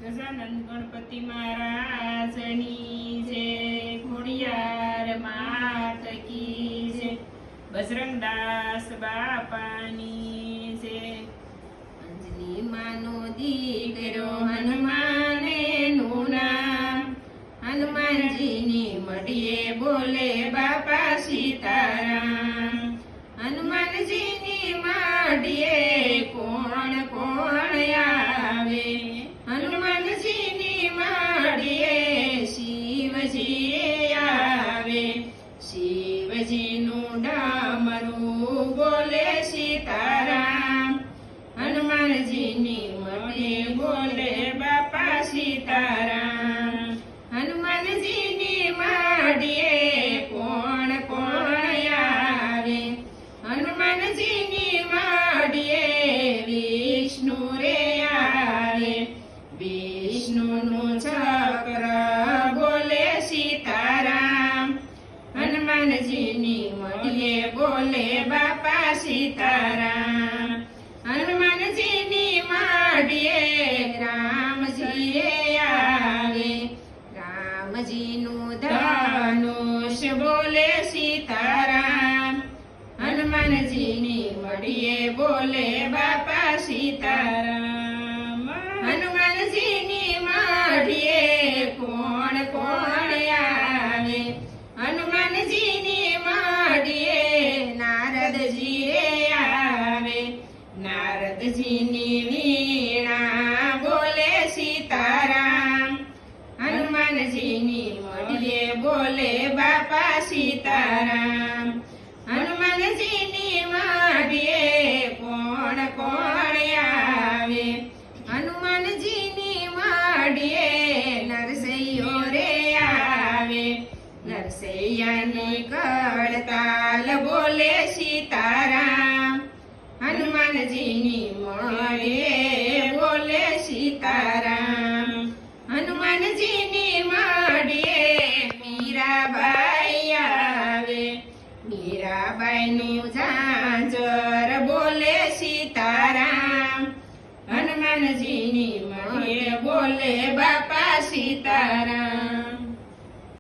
ગજાનંદ ગણપતિ મહારાજની જય, ખોડિયાર માત કી જય, બજરંગદાસ બાપાની જય. અંજની માનો દીકરો હનુમાને નું નામ, હનુમાનજીની મઢીએ બોલે બાપા સીતારામ. હનુમાનજીની મઢીએ કોણ કોણ આવે, હનુમાનજીની મઢીએ શિવજી આવે. શિવજીનું ડામરું બોલે સીતારામ, હનુમાનજીની મઢીએ બોલે બાપા સીતારામ. હનુમાનજીની મઢીએ કોણ કોણ આવે, હનુમાનજીની મઢીએ વિષ્ણુ રે આવે. વિષ્ણુનું ચક્ર બોલે સીતારામ, હનુમાનજીની મઢીએ બોલે બાપા સીતારામ. હનુમાનજીની મઢીએ રામજી આવે. રામજીનું ધનુષ બોલે સીતારામ, હનુમાનજીની મઢીએ બોલે બાપા સીતારામ. હનુમાનજીની મઢીએ કોણ કોણ આવે, હનુમાનજીની મઢીએ નારદજી રે આવે. નારદજીની વીણા બોલે સીતારામ, હનુમાનજીની મઢીએ બોલે બાપા સીતારામ. હનુમાનજીની મઢીએ કોણ કોણ આવે, હનુમાનજીની મઢીએ નરસૈયો રે આવે. નરસૈયાની કડતાલ બોલે સીતારામ, હનુમાનજીની મઢીએ બોલે સીતારામ. હનુમાનજીની મઢીએ મીરાબાઈ આવે. મીરાબાઈનું ઝાંઝર બોલે સીતારામ, હનુમાનજીની મઢીએ બોલે બાપા સીતારામ.